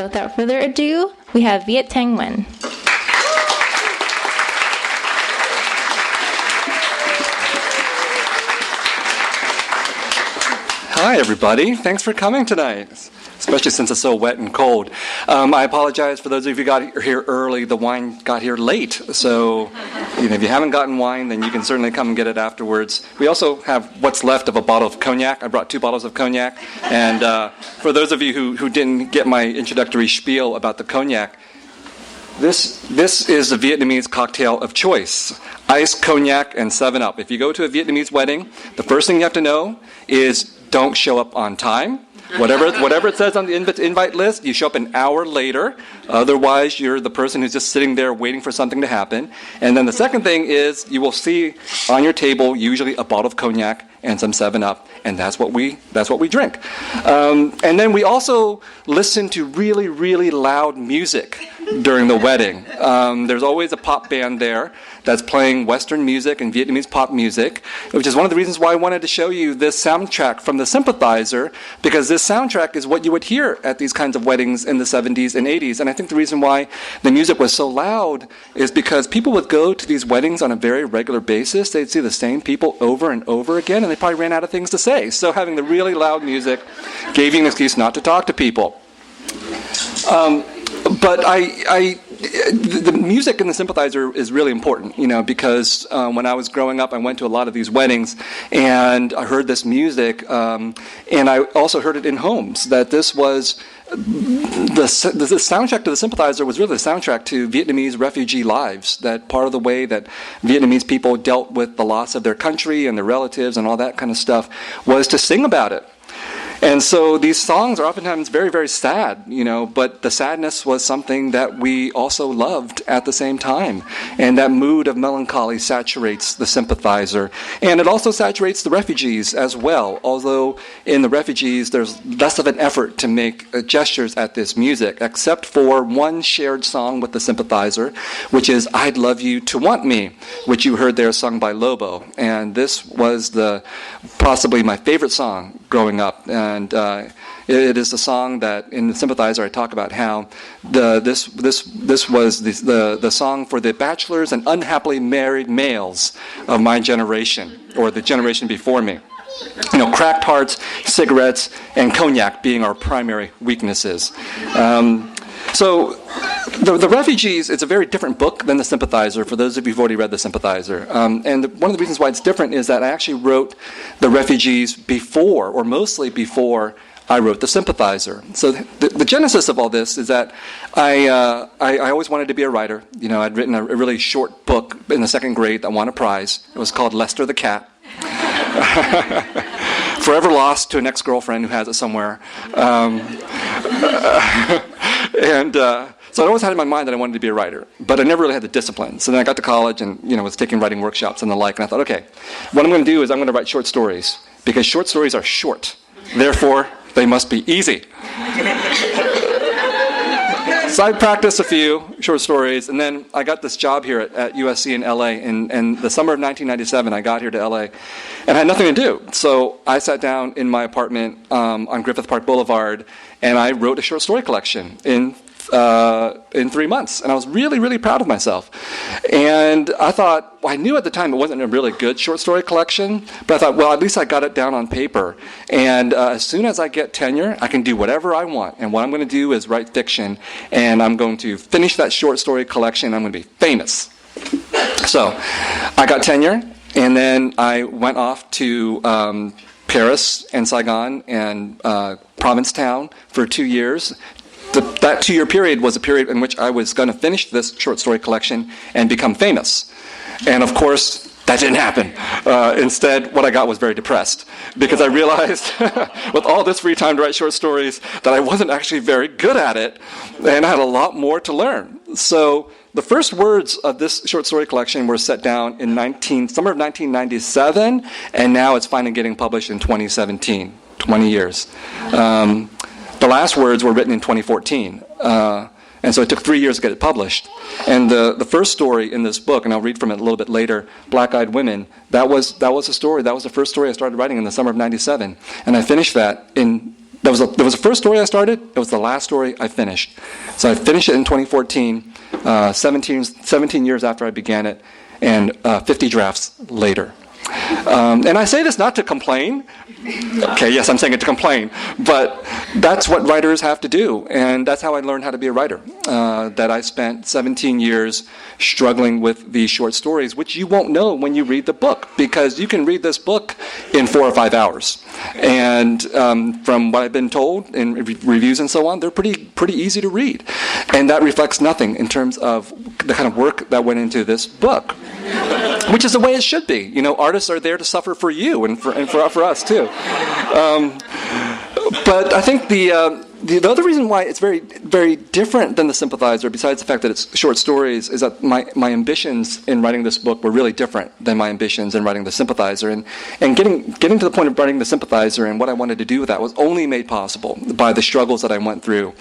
So without further ado, we have Viet Thanh Nguyen. Hi, everybody. Thanks for coming tonight, especially since it's so wet and cold. I apologize for those of you who got here early. The wine got here late, so if you haven't gotten wine, then you can certainly come and get it afterwards. We also have what's left of a bottle of cognac. I brought 2 bottles of cognac. And for those of you who didn't get my introductory spiel about the cognac, this is a Vietnamese cocktail of choice. Ice, cognac, and 7-Up. If you go to a Vietnamese wedding, the first thing you have to know is don't show up on time. Whatever it says on the invite list, you show up an hour later. Otherwise, you're the person who's just sitting there waiting for something to happen. And then the second thing is you will see on your table usually a bottle of cognac and some 7-Up, and that's what we drink. And then we also listen to really, really loud music during the wedding. There's always a pop band there that's playing Western music and Vietnamese pop music, which is one of the reasons why I wanted to show you this soundtrack from the Sympathizer, because this soundtrack is what you would hear at these kinds of weddings in the 70s and 80s. And I think the reason why the music was so loud is because people would go to these weddings on a very regular basis. They'd see the same people over and over again, and they probably ran out of things to say. So having the really loud music gave you an excuse not to talk to people. But the music in the Sympathizer is really important, because when I was growing up, I went to a lot of these weddings, and I heard this music, and I also heard it in homes, that this was the soundtrack to the Sympathizer was really the soundtrack to Vietnamese refugee lives, that part of the way that Vietnamese people dealt with the loss of their country and their relatives and all that kind of stuff was to sing about it. And so these songs are oftentimes very, very sad, but the sadness was something that we also loved at the same time. And that mood of melancholy saturates the Sympathizer. And it also saturates the Refugees as well, although in the Refugees there's less of an effort to make gestures at this music, except for one shared song with the Sympathizer, which is I'd Love You to Want Me, which you heard there sung by Lobo. And this was possibly my favorite song growing up. And it is the song that in the Sympathizer I talk about how this was the song for the bachelors and unhappily married males of my generation, or the generation before me. Cracked hearts, cigarettes, and cognac being our primary weaknesses. So the Refugees, it's a very different book than the Sympathizer, for those of you who've already read the Sympathizer. And one of the reasons why it's different is that I actually wrote the Refugees before, or mostly before, I wrote the Sympathizer. So the genesis of all this is that I always wanted to be a writer. I'd written a really short book in the 2nd grade that won a prize. It was called Lester the Cat. Forever lost to an ex-girlfriend who has it somewhere. So I always had in my mind that I wanted to be a writer, but I never really had the discipline. So then I got to college and was taking writing workshops and the like, and I thought, okay, what I'm going to do is I'm going to write short stories, because short stories are short. Therefore, they must be easy. So I practiced a few short stories, and then I got this job here at USC in LA. In the summer of 1997, I got here to LA, and I had nothing to do. So I sat down in my apartment on Griffith Park Boulevard, and I wrote a short story collection in 3 months, and I was really, really proud of myself. And I thought, I knew at the time it wasn't a really good short story collection, but I thought, well, at least I got it down on paper. And as soon as I get tenure, I can do whatever I want. And what I'm going to do is write fiction, and I'm going to finish that short story collection, and I'm going to be famous. So I got tenure, and then I went off to Paris and Saigon and Provincetown for 2 years. That 2-year period was a period in which I was going to finish this short story collection and become famous. And of course, that didn't happen. Instead, what I got was very depressed, because I realized with all this free time to write short stories that I wasn't actually very good at it, and I had a lot more to learn. So the first words of this short story collection were set down in summer of 1997, and now it's finally getting published in 2017, 20 years. The last words were written in 2014, and so it took 3 years to get it published. And the first story in this book, and I'll read from it a little bit later, Black-Eyed Women, that was a story. That was the first story I started writing in the summer of 97, and I finished that in There was the first story I started. It was the last story I finished. So I finished it in 2014, 17 years after I began it, and 50 drafts later. And I say this not to complain. Okay, yes, I'm saying it to complain. But that's what writers have to do. And that's how I learned how to be a writer. That I spent 17 years struggling with these short stories, which you won't know when you read the book, because you can read this book in 4 or 5 hours. And from what I've been told in reviews and so on, they're pretty easy to read. And that reflects nothing in terms of the kind of work that went into this book. Which is the way it should be. You know, artists are there to suffer for you and for us too. But I think the other reason why it's very, very different than The Sympathizer, besides the fact that it's short stories, is that my ambitions in writing this book were really different than my ambitions in writing The Sympathizer. And getting to the point of writing The Sympathizer and what I wanted to do with that was only made possible by the struggles that I went through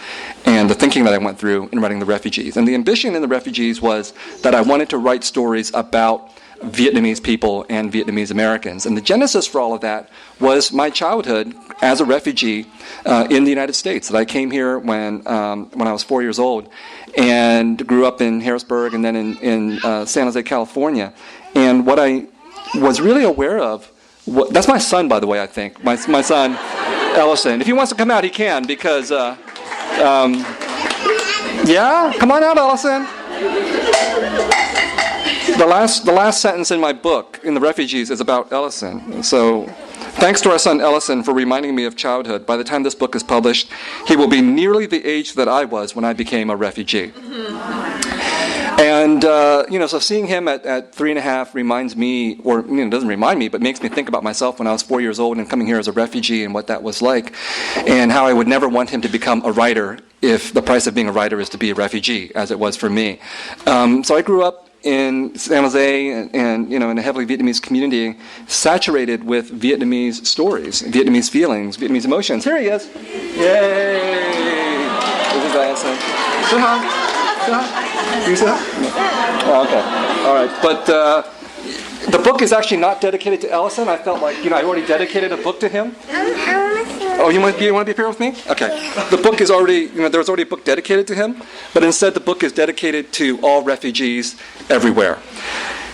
and the thinking that I went through in writing The Refugees. And the ambition in The Refugees was that I wanted to write stories about Vietnamese people and Vietnamese Americans. And the genesis for all of that was my childhood as a refugee in the United States. That I came here when I was 4 years old and grew up in Harrisburg and then in San Jose, California. And what I was really aware of, that's my son, by the way, I think. My son, Ellison. If he wants to come out, he can, because, yeah? Come on out, Ellison. The last sentence in my book, in The Refugees, is about Ellison. So, thanks to our son Ellison for reminding me of childhood. By the time this book is published, he will be nearly the age that I was when I became a refugee. And, so seeing him at 3.5 reminds me, or doesn't remind me, but makes me think about myself when I was 4 years old and coming here as a refugee and what that was like, and how I would never want him to become a writer if the price of being a writer is to be a refugee, as it was for me. So I grew up in San Jose and in a heavily Vietnamese community, saturated with Vietnamese stories, Vietnamese feelings, Vietnamese emotions. Here he is. Yay! This is Ellison. Say hi. Say hi. Can you say hi? No. Oh, okay. All right. But the book is actually not dedicated to Ellison. I felt like, I already dedicated a book to him. Oh, you want to be up here with me? Okay. The book is already, there was already a book dedicated to him, but instead the book is dedicated to all refugees everywhere.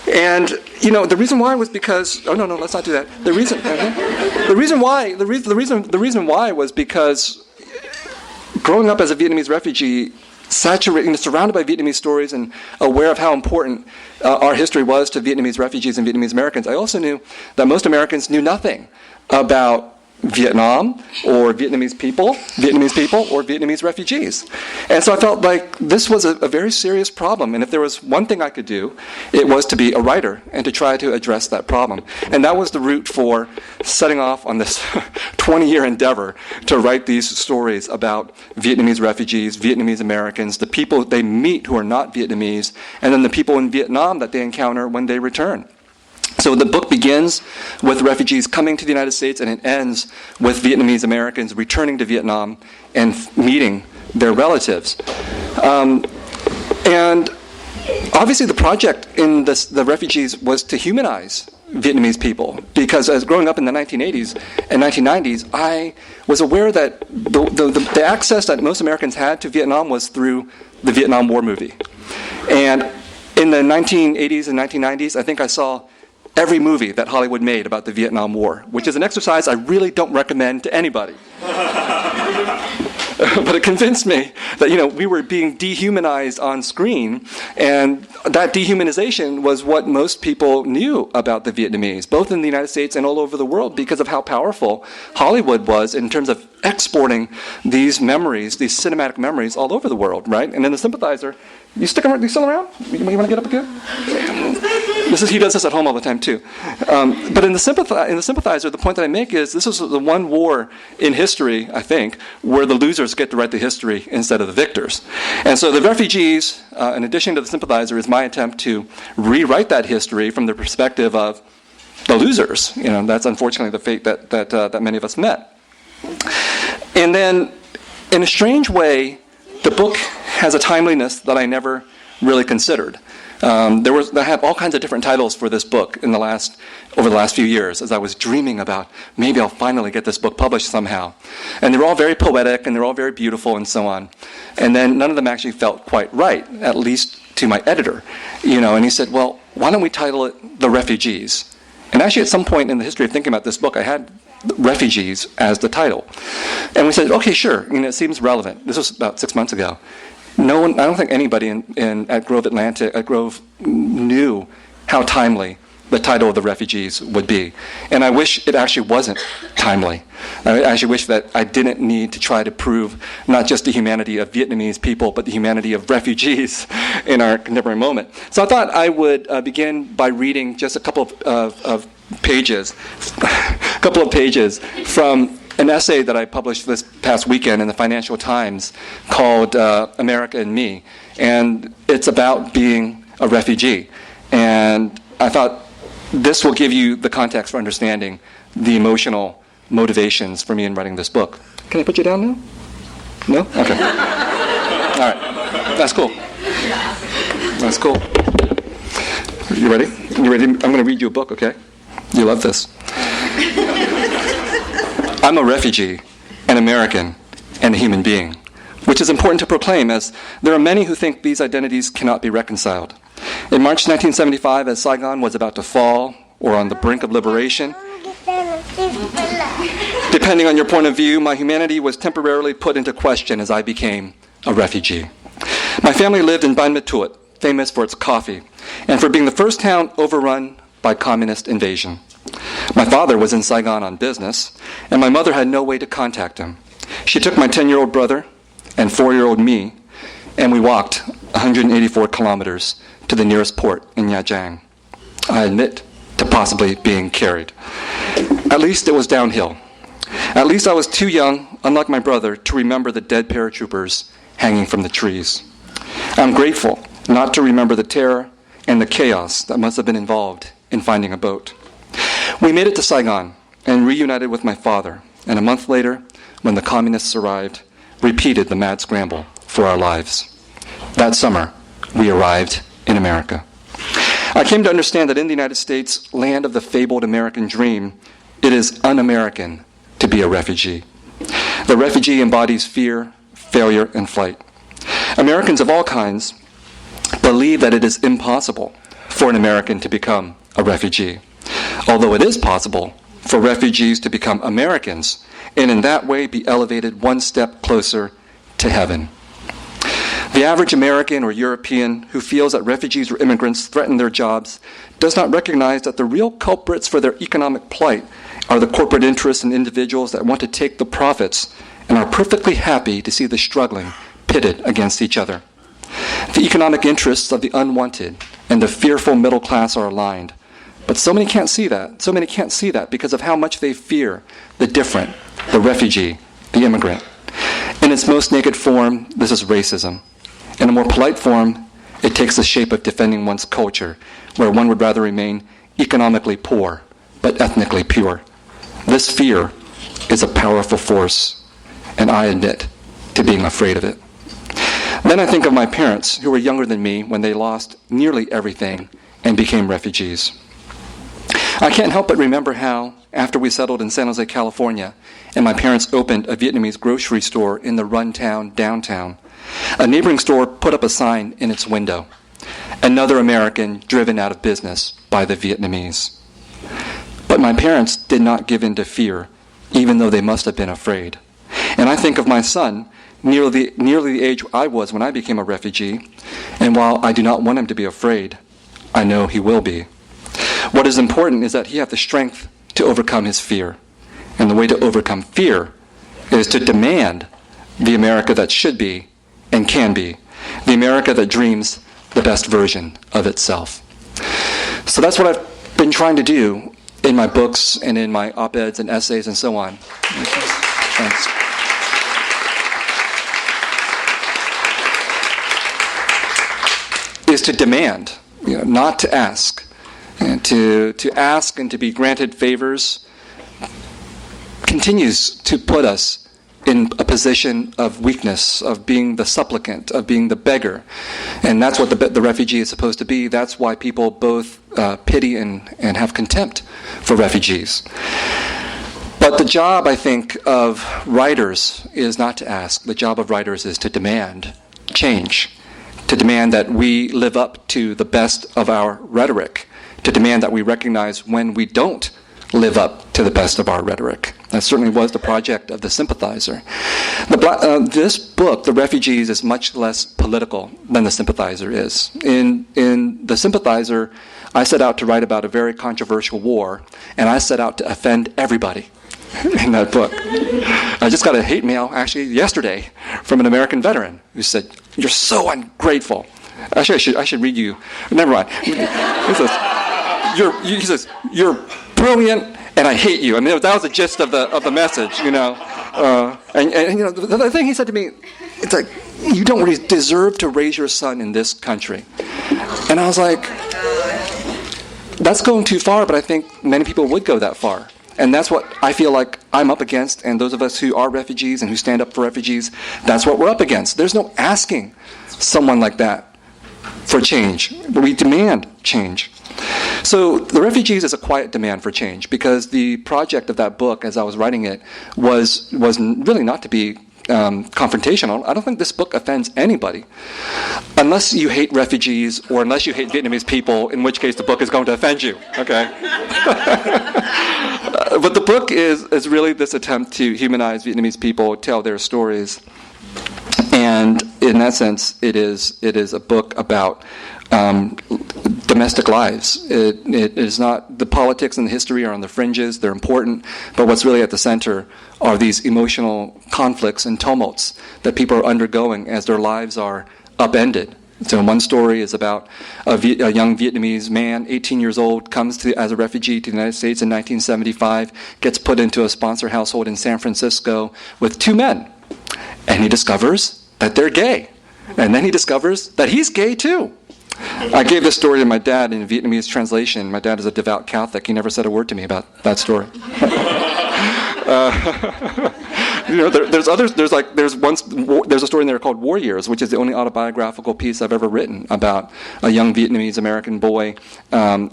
And the reason why was because no, let's not do that. The reason why was because growing up as a Vietnamese refugee, surrounded by Vietnamese stories and aware of how important our history was to Vietnamese refugees and Vietnamese Americans, I also knew that most Americans knew nothing about Vietnam or Vietnamese people or Vietnamese refugees. And so I felt like this was a very serious problem, and if there was one thing I could do, it was to be a writer and to try to address that problem. And that was the root for setting off on this 20-year endeavor to write these stories about Vietnamese refugees, Vietnamese Americans, the people they meet who are not Vietnamese, and then the people in Vietnam that they encounter when they return. So the book begins with refugees coming to the United States, and it ends with Vietnamese Americans returning to Vietnam and meeting their relatives. And obviously the project in the refugees was to humanize Vietnamese people, because as growing up in the 1980s and 1990s, I was aware that the access that most Americans had to Vietnam was through the Vietnam War movie. And in the 1980s and 1990s, I think I saw every movie that Hollywood made about the Vietnam War, which is an exercise I really don't recommend to anybody. But it convinced me that, we were being dehumanized on screen, and that dehumanization was what most people knew about the Vietnamese, both in the United States and all over the world, because of how powerful Hollywood was in terms of exporting these memories, these cinematic memories, all over the world, right? And in The Sympathizer, you still around? You want to get up again? He does this at home all the time too. But in the Sympathizer, the point that I make is this is the one war in history, I think, where the losers get to write the history instead of the victors. And so the Refugees, in addition to the Sympathizer, is my attempt to rewrite that history from the perspective of the losers. That's unfortunately the fate that many of us met. And then, in a strange way, the book has a timeliness that I never really considered. I have all kinds of different titles for this book over the last few years as I was dreaming about maybe I'll finally get this book published somehow. And they were all very poetic and they were all very beautiful and so on. And then none of them actually felt quite right, at least to my editor. And he said, well, why don't we title it The Refugees? And actually at some point in the history of thinking about this book, I had Refugees as the title. And we said, okay, sure, it seems relevant. This was about 6 months ago. I don't think anybody at Grove knew how timely the title of The Refugees would be. And I wish it actually wasn't timely. I actually wish that I didn't need to try to prove not just the humanity of Vietnamese people, but the humanity of refugees in our contemporary moment. So I thought I would begin by reading just a couple of pages from an essay that I published this past weekend in the Financial Times called America and Me. And it's about being a refugee. And I thought this will give you the context for understanding the emotional motivations for me in writing this book. Can I put you down now? No? Okay. All right. That's cool. That's cool. You ready? You ready? I'm going to read you a book, okay? You love this. I'm a refugee, an American, and a human being, which is important to proclaim as there are many who think these identities cannot be reconciled. In March 1975, as Saigon was about to fall or on the brink of liberation, depending on your point of view, my humanity was temporarily put into question as I became a refugee. My family lived in Ban Ma Thuot, famous for its coffee, and for being the first town overrun by communist invasion. My father was in Saigon on business, and my mother had no way to contact him. She took my 10-year-old brother and 4-year-old me, and we walked 184 kilometers to the nearest port in Nha Trang. I admit to possibly being carried. At least it was downhill. At least I was too young, unlike my brother, to remember the dead paratroopers hanging from the trees. I'm grateful not to remember the terror and the chaos that must have been involved in finding a boat. We made it to Saigon and reunited with my father, and a month later, when the communists arrived, repeated the mad scramble for our lives. That summer, we arrived in America. I came to understand that in the United States, land of the fabled American dream, it is un-American to be a refugee. The refugee embodies fear, failure, and flight. Americans of all kinds believe that it is impossible for an American to become a refugee, although it is possible for refugees to become Americans and in that way be elevated one step closer to heaven. The average American or European who feels that refugees or immigrants threaten their jobs does not recognize that the real culprits for their economic plight are the corporate interests and individuals that want to take the profits and are perfectly happy to see the struggling pitted against each other. The economic interests of the unwanted and the fearful middle class are aligned. But so many can't see that. So many can't see that because of how much they fear the different, the refugee, the immigrant. In its most naked form, this is racism. In a more polite form, it takes the shape of defending one's culture, where one would rather remain economically poor, but ethnically pure. This fear is a powerful force, and I admit to being afraid of it. Then I think of my parents, who were younger than me when they lost nearly everything and became refugees. I can't help but remember how, after we settled in San Jose, California, and my parents opened a Vietnamese grocery store in the runtown downtown, a neighboring store put up a sign in its window, "Another American driven out of business by the Vietnamese." But my parents did not give in to fear, even though they must have been afraid. And I think of my son, nearly the age I was when I became a refugee, and while I do not want him to be afraid, I know he will be. What is important is that he have the strength to overcome his fear. And the way to overcome fear is to demand the America that should be and can be, the America that dreams the best version of itself. So that's what I've been trying to do in my books and in my op-eds and essays and so on. Thanks. Is to demand, not to ask. And to ask and to be granted favors continues to put us in a position of weakness, of being the supplicant, of being the beggar. And that's what the refugee is supposed to be. That's why people both pity and have contempt for refugees. But the job, I think, of writers is not to ask. The job of writers is to demand change, to demand that we live up to the best of our rhetoric, to demand that we recognize when we don't live up to the best of our rhetoric. That certainly was the project of the Sympathizer. This book, The Refugees, is much less political than the Sympathizer is. In the Sympathizer, I set out to write about a very controversial war, and I set out to offend everybody in that book. I just got a hate mail, actually, yesterday from an American veteran who said, "You're so ungrateful." Actually, I should read you. Never mind. He says, "You're brilliant, and I hate you." I mean, that was the gist of the message, you know. And you know, the thing he said to me, it's like, "You don't really deserve to raise your son in this country." And I was like, that's going too far, but I think many people would go that far. And that's what I feel like I'm up against, and those of us who are refugees and who stand up for refugees, that's what we're up against. There's no asking someone like that for change. We demand change. So The Refugees is a quiet demand for change, because the project of that book, as I was writing it, was really not to be confrontational. I don't think this book offends anybody, unless you hate refugees or unless you hate Vietnamese people, in which case the book is going to offend you. Okay. But the book is really this attempt to humanize Vietnamese people, tell their stories, and in that sense, it is a book about domestic lives. It is not, the politics and the history are on the fringes, they're important, but what's really at the center are these emotional conflicts and tumults that people are undergoing as their lives are upended. So one story is about a young Vietnamese man, 18 years old, comes as a refugee to the United States in 1975, gets put into a sponsor household in San Francisco with two men, and he discovers that they're gay. And then he discovers that he's gay too. I gave this story to my dad in Vietnamese translation. My dad is a devout Catholic. He never said a word to me about that story. You know, there's others. There's a story in there called War Years, which is the only autobiographical piece I've ever written about a young Vietnamese American boy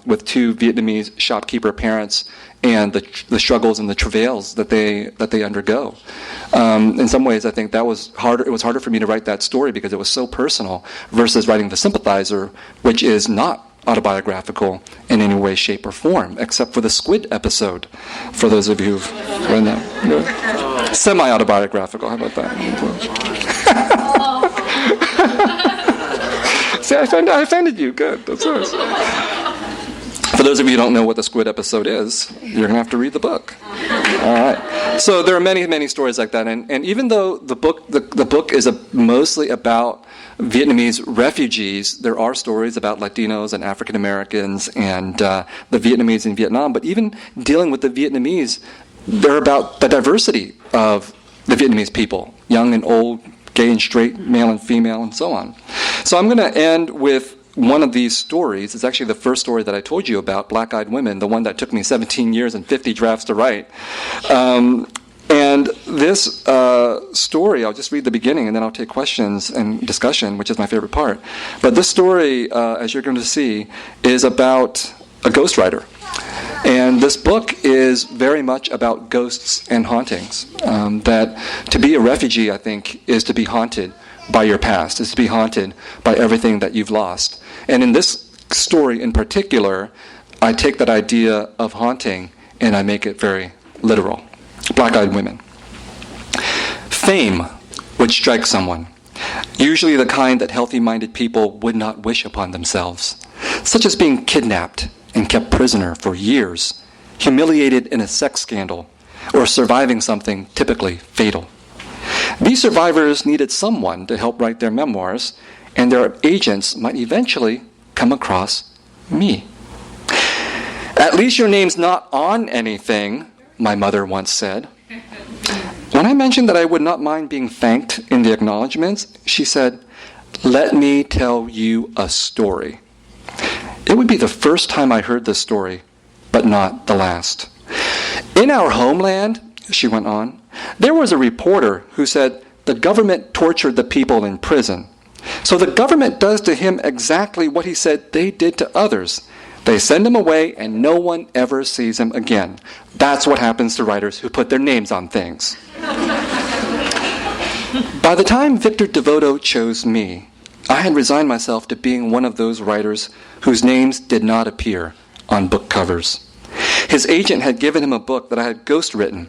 with two Vietnamese shopkeeper parents and the struggles and the travails that they undergo. In some ways, I think that was harder. It was harder for me to write that story because it was so personal, versus writing The Sympathizer, which is not autobiographical in any way, shape, or form, except for the squid episode. For those of you who've read that, semi-autobiographical. How about that? See, I offended you. Good. That's nice. For those of you who don't know what the squid episode is, you're going to have to read the book. All right. So there are many, many stories like that. And even though the book is mostly about Vietnamese refugees, there are stories about Latinos and African Americans and the Vietnamese in Vietnam. But even dealing with the Vietnamese, they're about the diversity of the Vietnamese people, young and old, gay and straight, male and female, and so on. So I'm going to end with one of these stories. It's actually the first story that I told you about, Black-Eyed Women, the one that took me 17 years and 50 drafts to write. And this story, I'll just read the beginning and then I'll take questions and discussion, which is my favorite part. But this story, as you're going to see, is about a ghostwriter. And this book is very much about ghosts and hauntings. That to be a refugee, I think, is to be haunted by your past, is to be haunted by everything that you've lost. And in this story in particular, I take that idea of haunting and I make it very literal. Black-Eyed Women. Fame would strike someone, usually the kind that healthy-minded people would not wish upon themselves, such as being kidnapped and kept prisoner for years, humiliated in a sex scandal, or surviving something typically fatal. These survivors needed someone to help write their memoirs, and their agents might eventually come across me. At least your name's not on anything, my mother once said. When I mentioned that I would not mind being thanked in the acknowledgments, she said, "Let me tell you a story." It would be the first time I heard this story, but not the last. In our homeland, she went on, there was a reporter who said the government tortured the people in prison. So the government does to him exactly what he said they did to others. They send him away and no one ever sees him again. That's what happens to writers who put their names on things. By the time Victor Devoto chose me, I had resigned myself to being one of those writers whose names did not appear on book covers. His agent had given him a book that I had ghostwritten.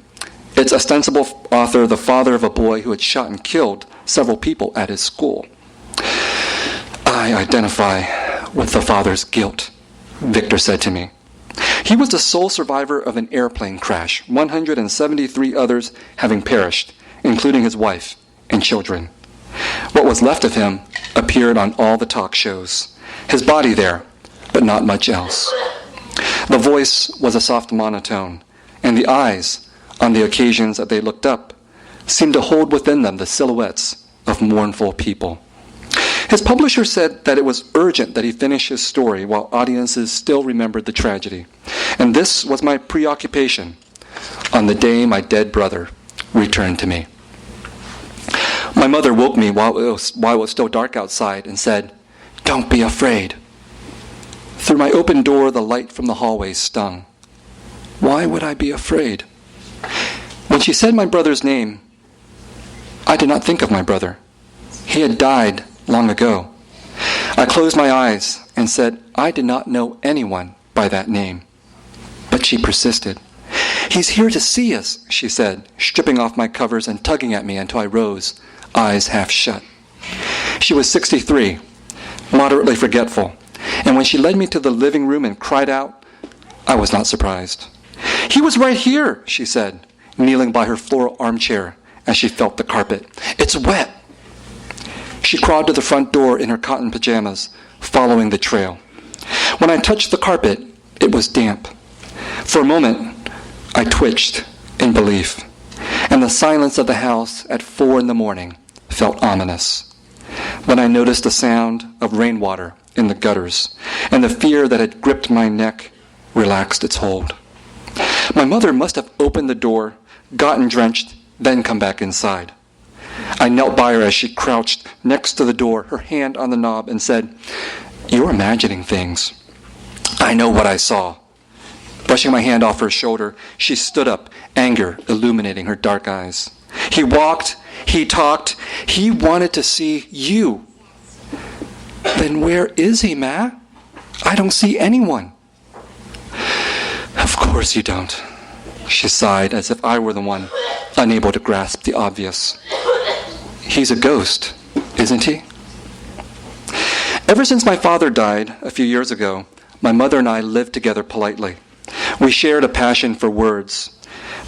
Its ostensible author, the father of a boy who had shot and killed several people at his school. I identify with the father's guilt, Victor said to me. He was the sole survivor of an airplane crash, 173 others having perished, including his wife and children. What was left of him appeared on all the talk shows. His body there, but not much else. The voice was a soft monotone, and the eyes, on the occasions that they looked up, seemed to hold within them the silhouettes of mournful people. His publisher said that it was urgent that he finish his story while audiences still remembered the tragedy. And this was my preoccupation on the day my dead brother returned to me. My mother woke me while it was still dark outside and said, "Don't be afraid." Through my open door, the light from the hallway stung. Why would I be afraid? When she said my brother's name, I did not think of my brother. He had died long ago. I closed my eyes and said I did not know anyone by that name. But she persisted. "He's here to see us," she said, stripping off my covers and tugging at me until I rose, eyes half shut. She was 63, moderately forgetful, and when she led me to the living room and cried out, I was not surprised. "He was right here," she said, kneeling by her floral armchair as she felt the carpet. "It's wet." She crawled to the front door in her cotton pajamas, following the trail. When I touched the carpet, it was damp. For a moment, I twitched in belief, and the silence of the house at 4 a.m. felt ominous. Then I noticed the sound of rainwater in the gutters, and the fear that had gripped my neck relaxed its hold. My mother must have opened the door, gotten drenched, then come back inside. I knelt by her as she crouched next to the door, her hand on the knob, and said, "You're imagining things." "I know what I saw." Brushing my hand off her shoulder, she stood up, anger illuminating her dark eyes. "He walked, he talked, he wanted to see you." "Then where is he, Ma? I don't see anyone." "Of course you don't," she sighed as if I were the one unable to grasp the obvious. "He's a ghost, isn't he?" Ever since my father died a few years ago, my mother and I lived together politely. We shared a passion for words,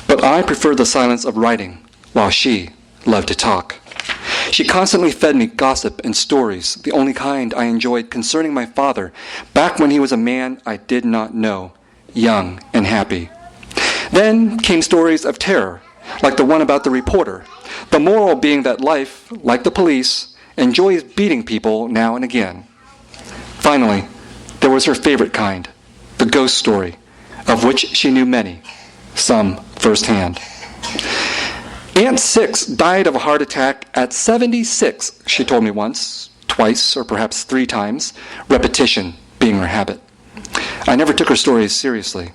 but I preferred the silence of writing, while she loved to talk. She constantly fed me gossip and stories, the only kind I enjoyed concerning my father, back when he was a man I did not know, young and happy. Then came stories of terror, like the one about the reporter, the moral being that life, like the police, enjoys beating people now and again. Finally, there was her favorite kind, the ghost story, of which she knew many, some firsthand. Aunt Six died of a heart attack at 76, she told me once, twice, or perhaps 3 times, repetition being her habit. I never took her stories seriously.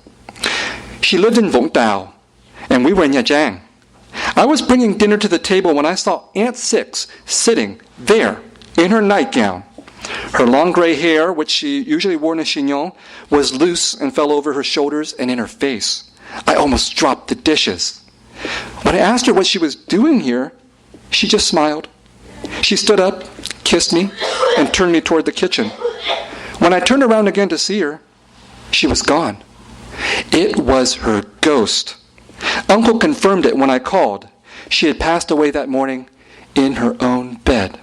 She lived in Vũng Tàu, and we were in Nha Trang. I was bringing dinner to the table when I saw Aunt Six sitting there in her nightgown. Her long gray hair, which she usually wore in a chignon, was loose and fell over her shoulders and in her face. I almost dropped the dishes. When I asked her what she was doing here, she just smiled. She stood up, kissed me, and turned me toward the kitchen. When I turned around again to see her, she was gone. It was her ghost. Uncle confirmed it when I called. She had passed away that morning in her own bed.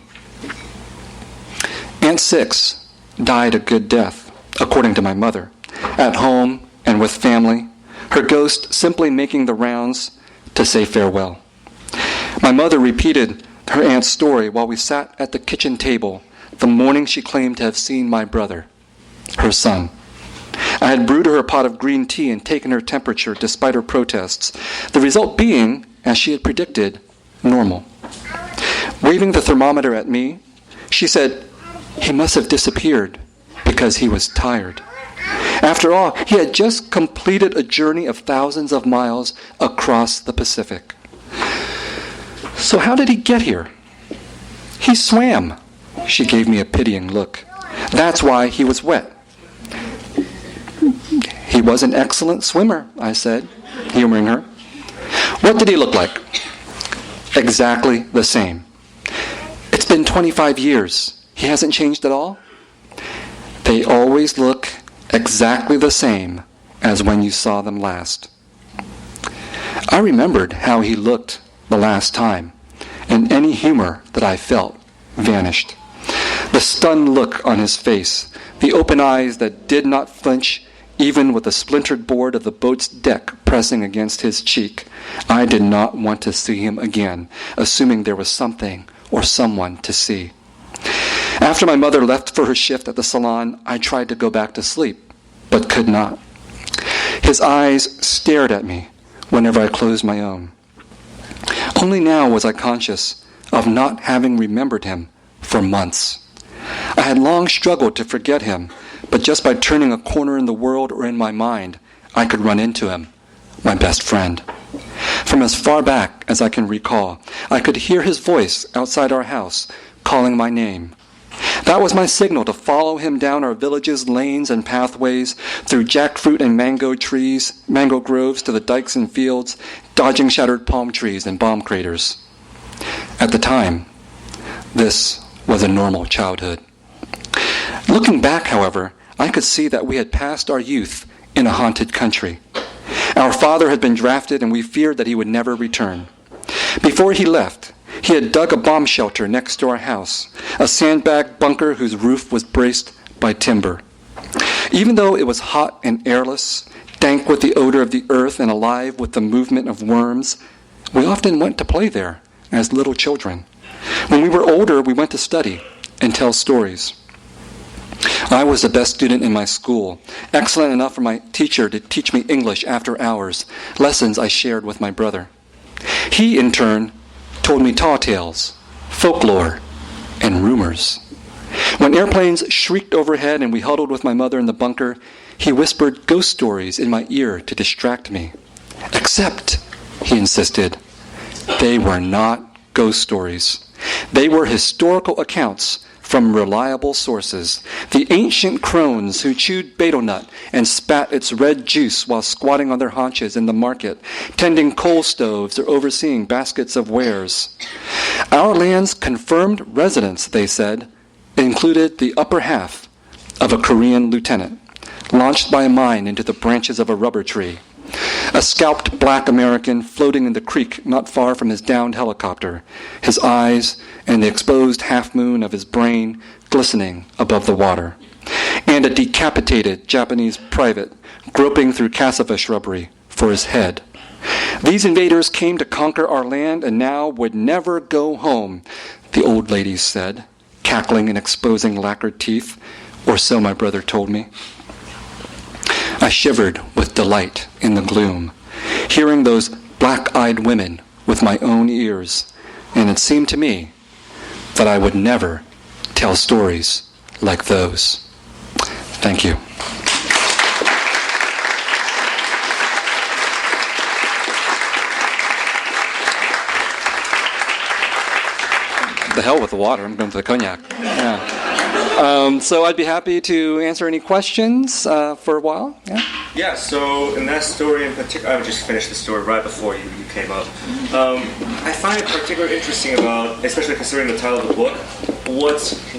Aunt Six died a good death, according to my mother, at home and with family, her ghost simply making the rounds to say farewell. My mother repeated her aunt's story while we sat at the kitchen table the morning she claimed to have seen my brother, her son. I had brewed her a pot of green tea and taken her temperature despite her protests, the result being, as she had predicted, normal. Waving the thermometer at me, she said, "He must have disappeared because he was tired." After all, he had just completed a journey of thousands of miles across the Pacific. "So how did he get here?" "He swam." She gave me a pitying look. "That's why he was wet." "He was an excellent swimmer," I said, humoring her. "What did he look like?" "Exactly the same." "It's been 25 years. He hasn't changed at all?" "They always look exactly the same as when you saw them last." I remembered how he looked the last time, and any humor that I felt vanished. The stunned look on his face, the open eyes that did not flinch even with the splintered board of the boat's deck pressing against his cheek. I did not want to see him again, assuming there was something or someone to see. After my mother left for her shift at the salon, I tried to go back to sleep, but could not. His eyes stared at me whenever I closed my own. Only now was I conscious of not having remembered him for months. I had long struggled to forget him, but just by turning a corner in the world or in my mind, I could run into him, my best friend. From as far back as I can recall, I could hear his voice outside our house, calling my name. That was my signal to follow him down our village's lanes and pathways, through jackfruit and mango groves to the dikes and fields, dodging shattered palm trees and bomb craters. At the time, this was a normal childhood. Looking back, however, I could see that we had passed our youth in a haunted country. Our father had been drafted, and we feared that he would never return. Before he left, he had dug a bomb shelter next to our house, a sandbag bunker whose roof was braced by timber. Even though it was hot and airless, dank with the odor of the earth and alive with the movement of worms, we often went to play there as little children. When we were older, we went to study and tell stories. I was the best student in my school, excellent enough for my teacher to teach me English after hours, lessons I shared with my brother. He, in turn, told me tall tales, folklore, and rumors. When airplanes shrieked overhead and we huddled with my mother in the bunker, he whispered ghost stories in my ear to distract me. Except, he insisted, they were not ghost stories. They were historical accounts from reliable sources. The ancient crones who chewed betel nut and spat its red juice while squatting on their haunches in the market, tending coal stoves or overseeing baskets of wares. Our land's confirmed residents, they said, included the upper half of a Korean lieutenant, launched by a mine into the branches of a rubber tree. A scalped black American floating in the creek not far from his downed helicopter, his eyes and the exposed half-moon of his brain glistening above the water. And a decapitated Japanese private groping through cassava shrubbery for his head. These invaders came to conquer our land and now would never go home, the old ladies said, cackling and exposing lacquered teeth, or so my brother told me. I shivered with delight in the gloom, hearing those black-eyed women with my own ears, and it seemed to me that I would never tell stories like those. Thank you. The hell with the water. I'm going for the cognac. Yeah. So I'd be happy to answer any questions for a while. Yeah, so in that story in particular, I just finished the story right before you came up. I find it particularly interesting about, especially considering the title of the book,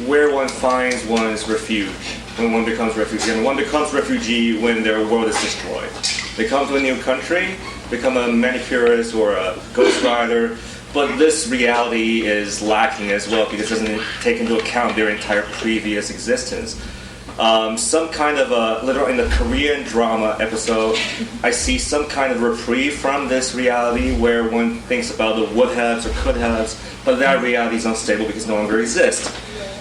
where one finds one's refuge when one becomes refugee. And one becomes refugee when their world is destroyed. They come to a new country, become a manicurist or a ghost rider, but this reality is lacking as well because it doesn't take into account their entire previous existence. Some kind of literally in the Korean drama episode, I see some kind of reprieve from this reality where one thinks about the would-haves or could-haves, but that reality is unstable because it no longer exists.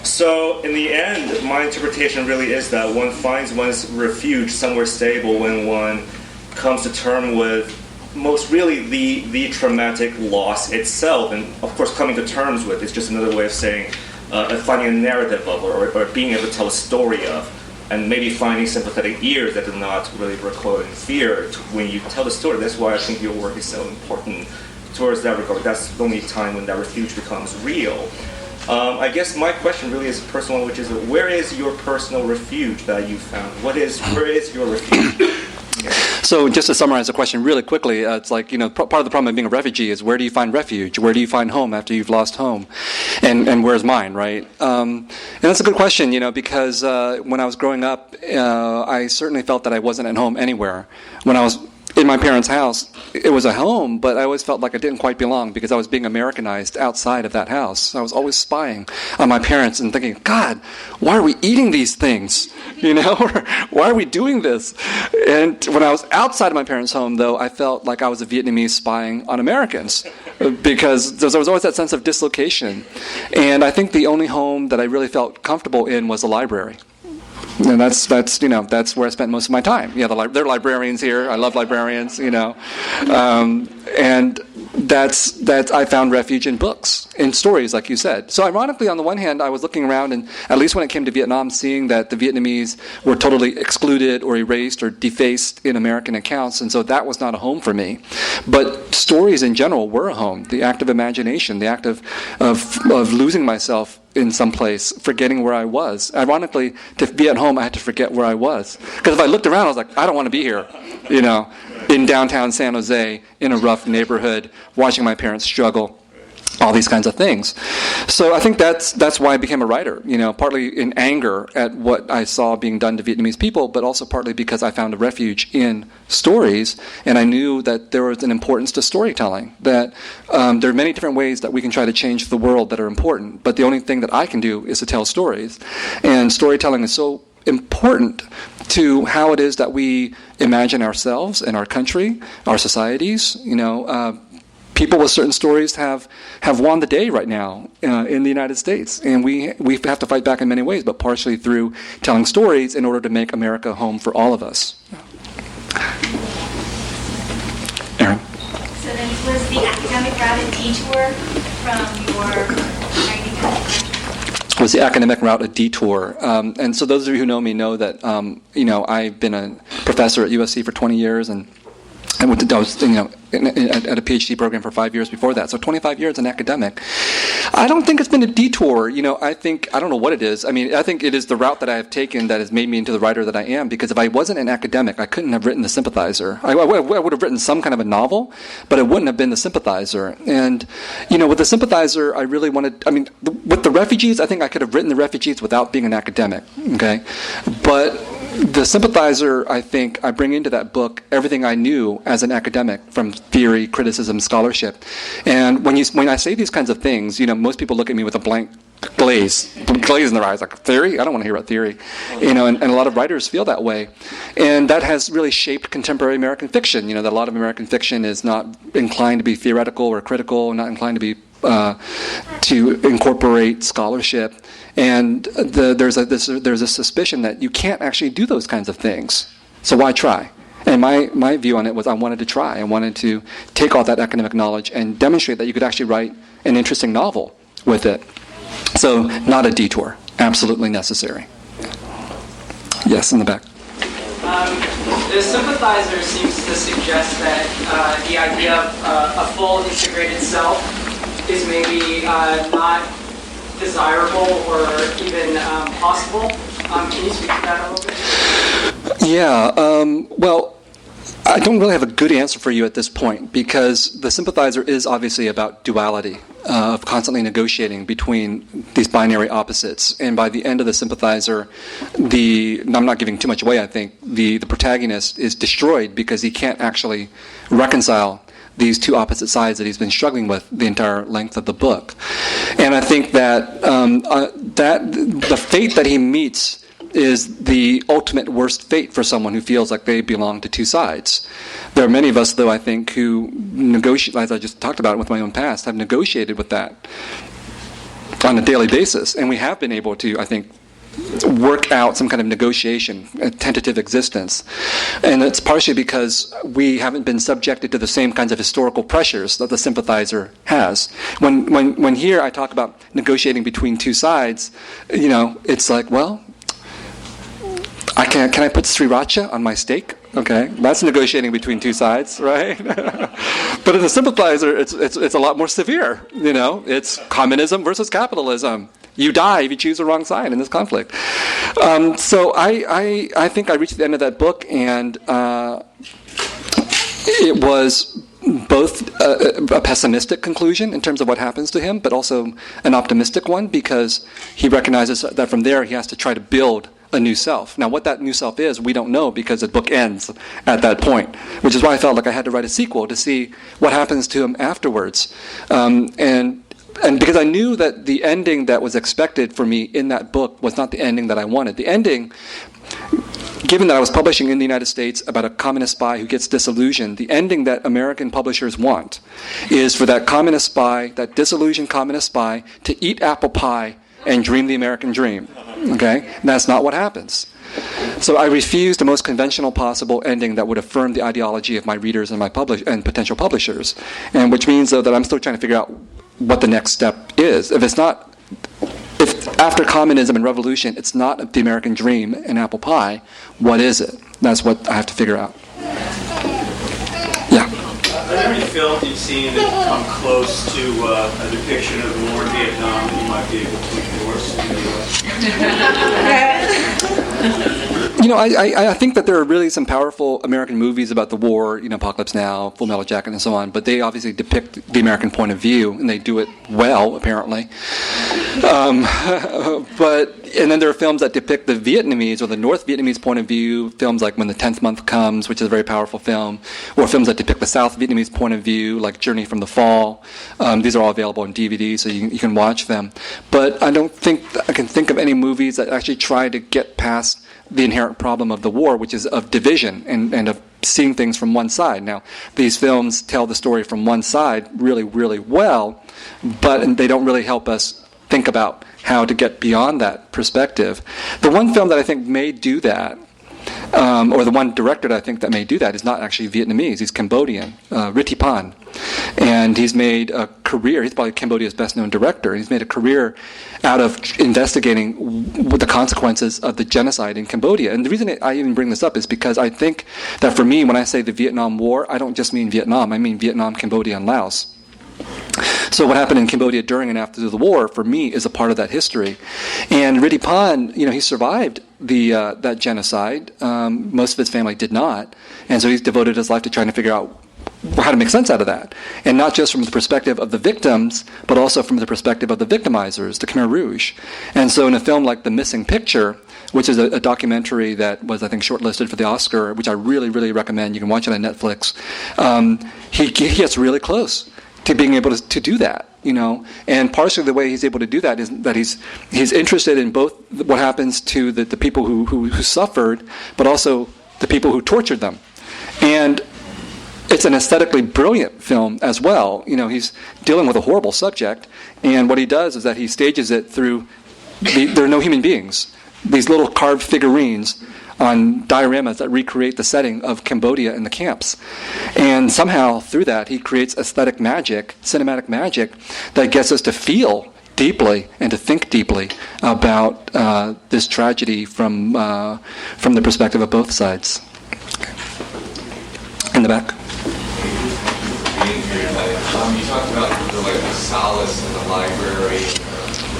So in the end, my interpretation really is that one finds one's refuge somewhere stable when one comes to terms with most really the traumatic loss itself, and of course coming to terms with is just another way of saying finding a narrative of or being able to tell a story of, and maybe finding sympathetic ears that do not really recoil in fear when you tell the story. That's why I think your work is so important towards that regard. That's the only time when that refuge becomes real. I guess my question really is a personal one, which is, where is your personal refuge that you found? Where is your refuge? So just to summarize the question really quickly, it's like, part of the problem of being a refugee is, where do you find refuge? Where do you find home after you've lost home? And where's mine, right? And that's a good question, because when I was growing up, I certainly felt that I wasn't at home anywhere. When I was in my parents' house, it was a home, but I always felt like I didn't quite belong because I was being Americanized outside of that house. I was always spying on my parents and thinking, God, why are we eating these things? Or why are we doing this? And when I was outside of my parents' home, though, I felt like I was a Vietnamese spying on Americans because there was always that sense of dislocation. And I think the only home that I really felt comfortable in was a library. And that's where I spent most of my time. There are librarians here. I love librarians. And that's I found refuge in books, in stories, like you said. So ironically, on the one hand, I was looking around, and at least when it came to Vietnam, seeing that the Vietnamese were totally excluded or erased or defaced in American accounts, and so that was not a home for me. But stories in general were a home. The act of imagination, the act of losing myself in some place, forgetting where I was. Ironically, to be at home, I had to forget where I was. Because if I looked around, I was like, I don't want to be here, in downtown San Jose, in a rough neighborhood, watching my parents struggle, all these kinds of things. So I think that's why I became a writer, partly in anger at what I saw being done to Vietnamese people, but also partly because I found a refuge in stories, and I knew that there was an importance to storytelling, that there are many different ways that we can try to change the world that are important, but the only thing that I can do is to tell stories. And storytelling is so important to how it is that we imagine ourselves and our country, our societies. People with certain stories have won the day right now in the United States, and we have to fight back in many ways, but partially through telling stories in order to make America home for all of us. Aaron? So then, was the academic route a detour from your academic? Was the academic route a detour? And so those of you who know me know that I've been a professor at USC for 20 years, and I was at a PhD program for 5 years before that. So 25 years an academic. I don't think it's been a detour. I don't know what it is. I think it is the route that I have taken that has made me into the writer that I am, because if I wasn't an academic, I couldn't have written The Sympathizer. I would have written some kind of a novel, but it wouldn't have been The Sympathizer. And, with The Sympathizer, I really wanted, with the refugees, I think I could have written the refugees without being an academic, okay? But The Sympathizer, I think I bring into that book everything I knew as an academic from theory, criticism, scholarship. And when I say these kinds of things, most people look at me with a blank glaze in their eyes, like, theory? I don't want to hear about theory. And a lot of writers feel that way. And that has really shaped contemporary American fiction. That a lot of American fiction is not inclined to be theoretical or critical, not inclined to be to incorporate scholarship, and there's a suspicion that you can't actually do those kinds of things. So why try? And my view on it was I wanted to try. I wanted to take all that academic knowledge and demonstrate that you could actually write an interesting novel with it. So not a detour, absolutely necessary. Yes, in the back. The Sympathizer seems to suggest that the idea of a full integrated self is maybe not desirable or even possible. Can you speak to that a little bit? Yeah, well, I don't really have a good answer for you at this point, because The Sympathizer is obviously about duality, of constantly negotiating between these binary opposites. And by the end of The Sympathizer, I'm not giving too much away, I think, the protagonist is destroyed because he can't actually reconcile these two opposite sides that he's been struggling with the entire length of the book. And I think that that the fate that he meets is the ultimate worst fate for someone who feels like they belong to two sides. There are many of us, though, I think, who negotiate, as I just talked about with my own past, have negotiated with that. on a daily basis, and we have been able to, I think, work out some kind of negotiation, a tentative existence. And it's partially because we haven't been subjected to the same kinds of historical pressures that the sympathizer has. When here I talk about negotiating between two sides, it's like, well, can I put sriracha on my steak? Okay, that's negotiating between two sides, right? But in the sympathizer, it's a lot more severe. It's communism versus capitalism. You die if you choose the wrong side in this conflict. So I think I reached the end of that book, and it was both a pessimistic conclusion in terms of what happens to him, but also an optimistic one, because he recognizes that from there he has to try to build a new self. Now, what that new self is, we don't know, because the book ends at that point, which is why I felt like I had to write a sequel to see what happens to him afterwards. And because I knew that the ending that was expected for me in that book was not the ending that I wanted. The ending, given that I was publishing in the United States about a communist spy who gets disillusioned, the ending that American publishers want is for that communist spy, that disillusioned communist spy, to eat apple pie and dream the American dream. Okay? And that's not what happens. So I refused the most conventional possible ending that would affirm the ideology of my readers and my and potential publishers. And which means, though, that I'm still trying to figure out what the next step is. If after communism and revolution, it's not the American dream and apple pie, what is it? That's what I have to figure out. Yeah. Are there any films you've seen that come close to a depiction of the war in Vietnam that you might be able to endorse in the U.S.? I think that there are really some powerful American movies about the war, Apocalypse Now, Full Metal Jacket, and so on, but they obviously depict the American point of view, and they do it well, apparently. And then there are films that depict the Vietnamese or the North Vietnamese point of view, films like When the 10th Month Comes, which is a very powerful film, or films that depict the South Vietnamese point of view, like Journey from the Fall. These are all available on DVD, so you can watch them. But I don't think I can think of any movies that actually try to get past the inherent problem of the war, which is of division and of seeing things from one side. Now, these films tell the story from one side really, really well, but they don't really help us think about how to get beyond that perspective. The one film that I think may do that, or the one director that I think that may do that, is not actually Vietnamese. He's Cambodian, Ritipan. And he's made a career, he's probably Cambodia's best-known director, he's made a career out of investigating the consequences of the genocide in Cambodia. And the reason I even bring this up is because I think that for me, when I say the Vietnam War, I don't just mean Vietnam, I mean Vietnam, Cambodia, and Laos. So what happened in Cambodia during and after the war, for me, is a part of that history. And Ritipan, he survived that genocide. Most of his family did not. And so he's devoted his life to trying to figure out how to make sense out of that. And not just from the perspective of the victims, but also from the perspective of the victimizers, the Khmer Rouge. And so in a film like The Missing Picture, which is a documentary that was, I think, shortlisted for the Oscar, which I really, really recommend. You can watch it on Netflix. He gets really close to being able to do that, and partially the way he's able to do that is that he's interested in both what happens to the people who suffered, but also the people who tortured them. And it's an aesthetically brilliant film as well. He's dealing with a horrible subject, and what he does is that he stages it through there are no human beings. These little carved figurines on dioramas that recreate the setting of Cambodia in the camps. And somehow, through that, he creates aesthetic magic, cinematic magic, that gets us to feel deeply and to think deeply about this tragedy from the perspective of both sides. Okay. In the back. You talked about the solace in the library,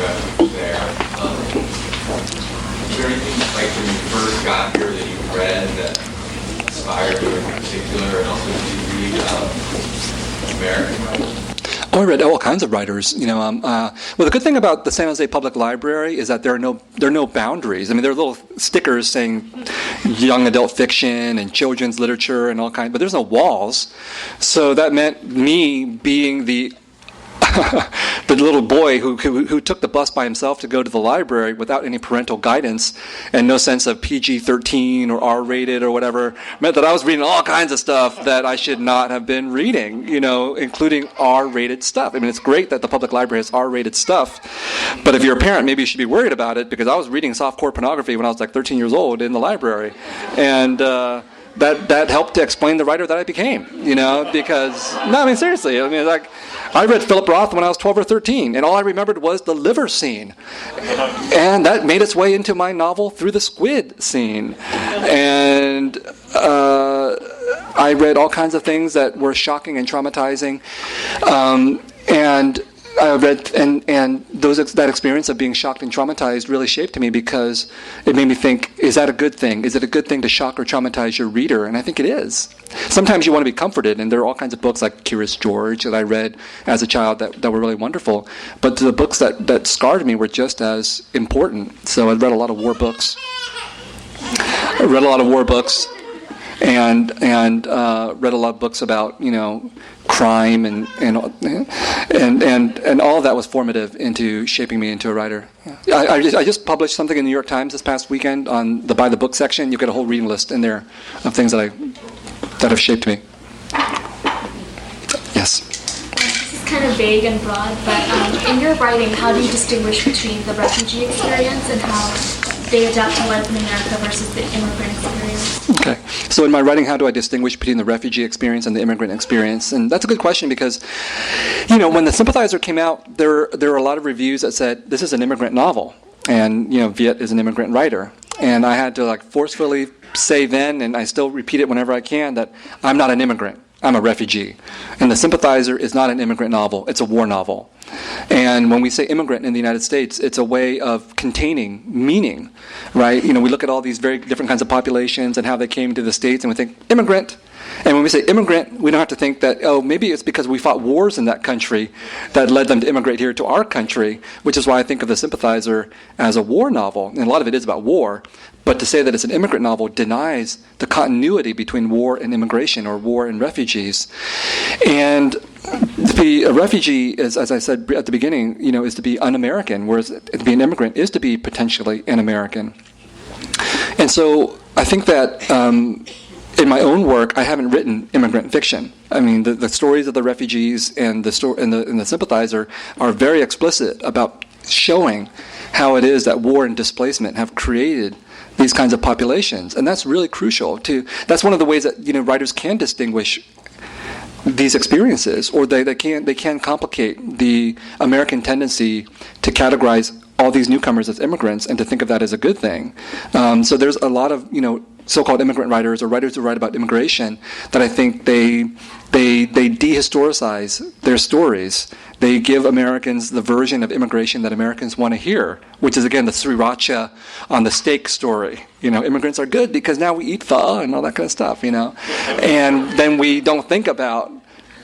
refuge there. Is there anything like when you first got here that you read that inspired you in particular, and also did you read American writers? Oh, I read all kinds of writers. Well, the good thing about the San Jose Public Library is that there are no boundaries. I mean, there are little stickers saying young adult fiction and children's literature and all kinds, but there's no walls. So that meant me being the the little boy who took the bus by himself to go to the library without any parental guidance and no sense of PG-13 or R-rated or whatever, meant that I was reading all kinds of stuff that I should not have been reading, including R-rated stuff. I mean, it's great that the public library has R-rated stuff, but if you're a parent, maybe you should be worried about it, because I was reading softcore pornography when I was like 13 years old in the library, and that helped to explain the writer that I became, because, no, I mean, seriously, I read Philip Roth when I was 12 or 13, and all I remembered was the liver scene, and that made its way into my novel through the squid scene, and I read all kinds of things that were shocking and traumatizing, and I read, and that experience of being shocked and traumatized really shaped me, because it made me think, is that a good thing? Is it a good thing to shock or traumatize your reader? And I think it is. Sometimes you want to be comforted, and there are all kinds of books like Curious George that I read as a child that were really wonderful. But the books that scarred me were just as important. So I read a lot of war books. And read a lot of books about crime and all of that was formative into shaping me into a writer. I just published something in the New York Times this past weekend on the Buy the Book section. You get a whole reading list in there of things that have shaped me. Yes. This is kind of vague and broad, but in your writing, how do you distinguish between the refugee experience and how they adapt to life in America versus the immigrant experience? Okay. So in my writing, how do I distinguish between the refugee experience and the immigrant experience? And that's a good question, because, when the Sympathizer came out, there were a lot of reviews that said, this is an immigrant novel. And, Viet is an immigrant writer. And I had to, forcefully say then, and I still repeat it whenever I can, that I'm not an immigrant. I'm a refugee. And The Sympathizer is not an immigrant novel. It's a war novel. And when we say immigrant in the United States, it's a way of containing meaning, right? We look at all these very different kinds of populations and how they came to the States, and we think, immigrant. And when we say immigrant, we don't have to think that, maybe it's because we fought wars in that country that led them to immigrate here to our country, which is why I think of The Sympathizer as a war novel. And a lot of it is about war. But to say that it's an immigrant novel denies the continuity between war and immigration, or war and refugees. And to be a refugee is, as I said at the beginning, is to be un-American, whereas to be an immigrant is to be potentially an American. And so I think that in my own work, I haven't written immigrant fiction. I mean, the stories of the refugees and the Sympathizer are very explicit about showing how it is that war and displacement have created these kinds of populations, and that's really crucial. That's one of the ways that writers can distinguish these experiences, or they can complicate the American tendency to categorize all these newcomers as immigrants and to think of that as a good thing. So there's a lot of so-called immigrant writers, or writers who write about immigration, that I think they dehistoricize their stories. They give Americans the version of immigration that Americans want to hear, which is, again, the sriracha on the steak story. Immigrants are good because now we eat pho and all that kind of stuff, And then we don't think about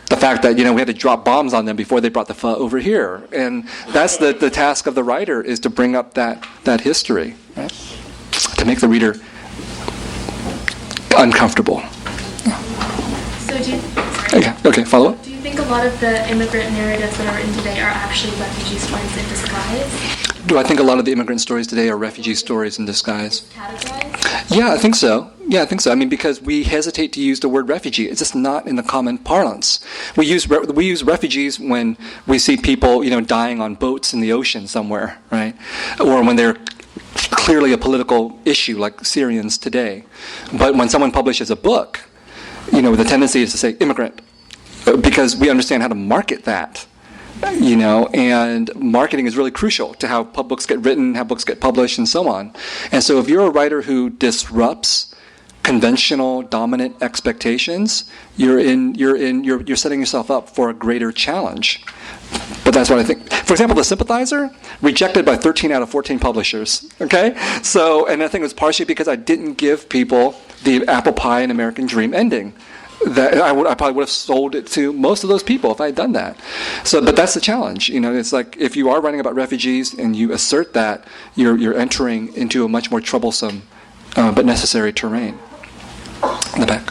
the fact that, we had to drop bombs on them before they brought the pho over here. And that's the task of the writer, is to bring up that history, right? To make the reader uncomfortable. So Okay, follow up. Do you think a lot of the immigrant narratives that are written today are actually refugee stories in disguise? Do I think a lot of the immigrant stories today are refugee stories in disguise? Categorized? Yeah, I think so. I mean, because we hesitate to use the word refugee. It's just not in the common parlance. We use refugees when we see people, dying on boats in the ocean somewhere, right? Or when they're clearly a political issue, like Syrians today. But when someone publishes a book, the tendency is to say immigrant, because we understand how to market that, and marketing is really crucial to how books get written, how books get published, and so on. And so if you're a writer who disrupts conventional dominant expectations, you're setting yourself up for a greater challenge. But that's what I think. For example, The Sympathizer, rejected by 13 out of 14 publishers. Okay? So, and I think it was partially because I didn't give people the apple pie and American dream ending. That I probably would have sold it to most of those people if I had done that. So, but that's the challenge. It's like if you are writing about refugees and you assert that, you're entering into a much more troublesome but necessary terrain. In the back.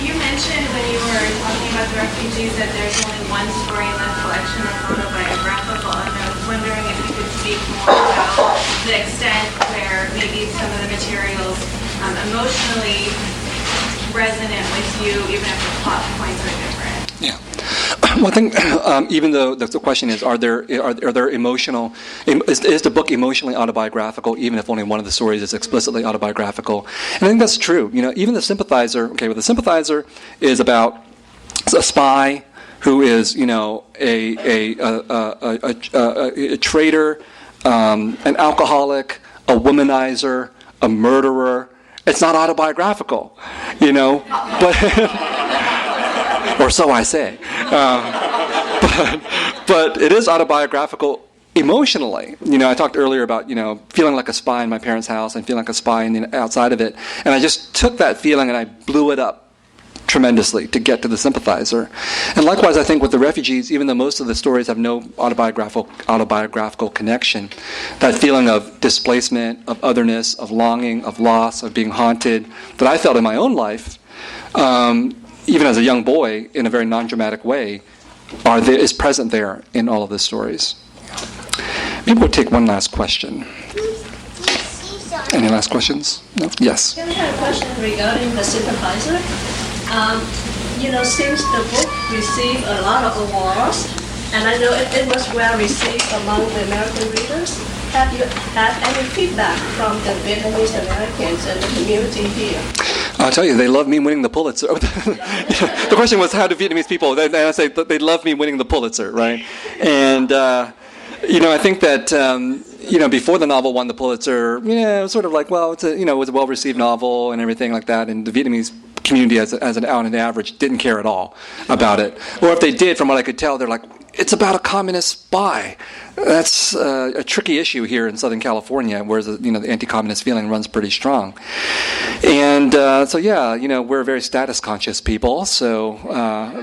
You mentioned when you were talking about the refugees that there's only one story in the collection is autobiographical, and I was wondering if you could speak more about the extent where maybe some of the materials emotionally resonant with you, even if the plot points are different. Yeah. Well, I think even though the question is, are there emotional? Is the book emotionally autobiographical, even if only one of the stories is explicitly autobiographical? And I think that's true. Even the Sympathizer. Okay, well, the Sympathizer is about a spy who is, a traitor, an alcoholic, a womanizer, a murderer. It's not autobiographical, but. Or so I say. But it is autobiographical emotionally. I talked earlier about, feeling like a spy in my parents' house and feeling like a spy outside of it. And I just took that feeling and I blew it up tremendously to get to the Sympathizer. And likewise, I think with the Refugees, even though most of the stories have no autobiographical connection, that feeling of displacement, of otherness, of longing, of loss, of being haunted, that I felt in my own life, even as a young boy, in a very non-dramatic way, is present there in all of the stories. Maybe we'll take one last question. Any last questions? No? Yes. I have a question regarding the Sympathizer. Since the book received a lot of awards, and I know it was well received among the American readers, have you had any feedback from the Vietnamese Americans and the community here? I'll tell you, they love me winning the Pulitzer. The question was, how do Vietnamese people? And I say they love me winning the Pulitzer, right? And I think that before the novel won the Pulitzer, it was sort of like, well, it was a well-received novel and everything like that, and the Vietnamese community, as an out and average, didn't care at all about it. Or if they did, from what I could tell, they're like, it's about a communist spy. That's a tricky issue here in Southern California, whereas the anti-communist feeling runs pretty strong. And we're very status-conscious people, so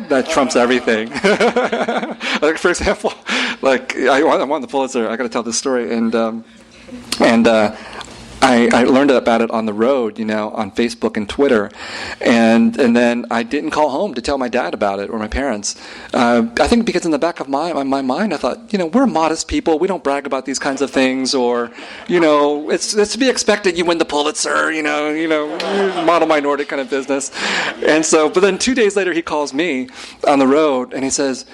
that trumps everything. Like, for example, I won the Pulitzer. I got to tell this story, and I learned about it on the road, on Facebook and Twitter, and then I didn't call home to tell my dad about it or my parents. I think because in the back of my mind, I thought, we're modest people. We don't brag about these kinds of things, or, it's to be expected. You win the Pulitzer, model minority kind of business. And so, but then 2 days later, he calls me on the road and he says,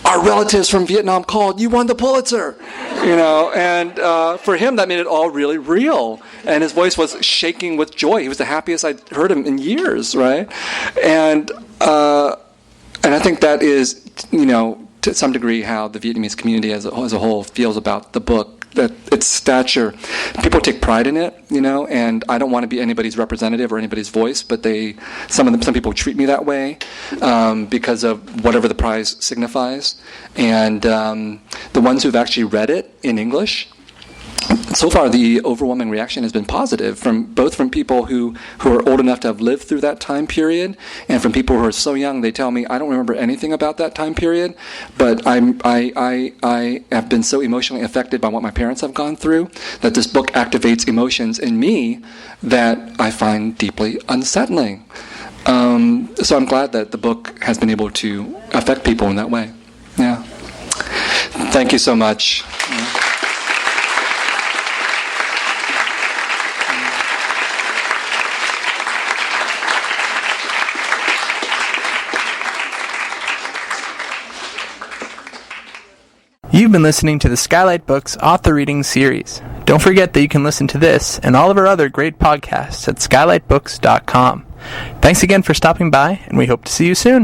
our relatives from Vietnam called, you won the Pulitzer, and for him that made it all really real, and his voice was shaking with joy. He was the happiest I'd heard him in years, right? And I think that is, to some degree, how the Vietnamese community as a whole feels about the book. That its stature, people take pride in it, and I don't want to be anybody's representative or anybody's voice, but some people treat me that way because of whatever the prize signifies. And the ones who've actually read it in English, so far the overwhelming reaction has been positive, both from people who are old enough to have lived through that time period, and from people who are so young they tell me, I don't remember anything about that time period, but I have been so emotionally affected by what my parents have gone through that this book activates emotions in me that I find deeply unsettling. So I'm glad that the book has been able to affect people in that way. Yeah. Thank you so much. You've been listening to the Skylight Books Author Reading Series. Don't forget that you can listen to this and all of our other great podcasts at skylightbooks.com. Thanks again for stopping by, and we hope to see you soon.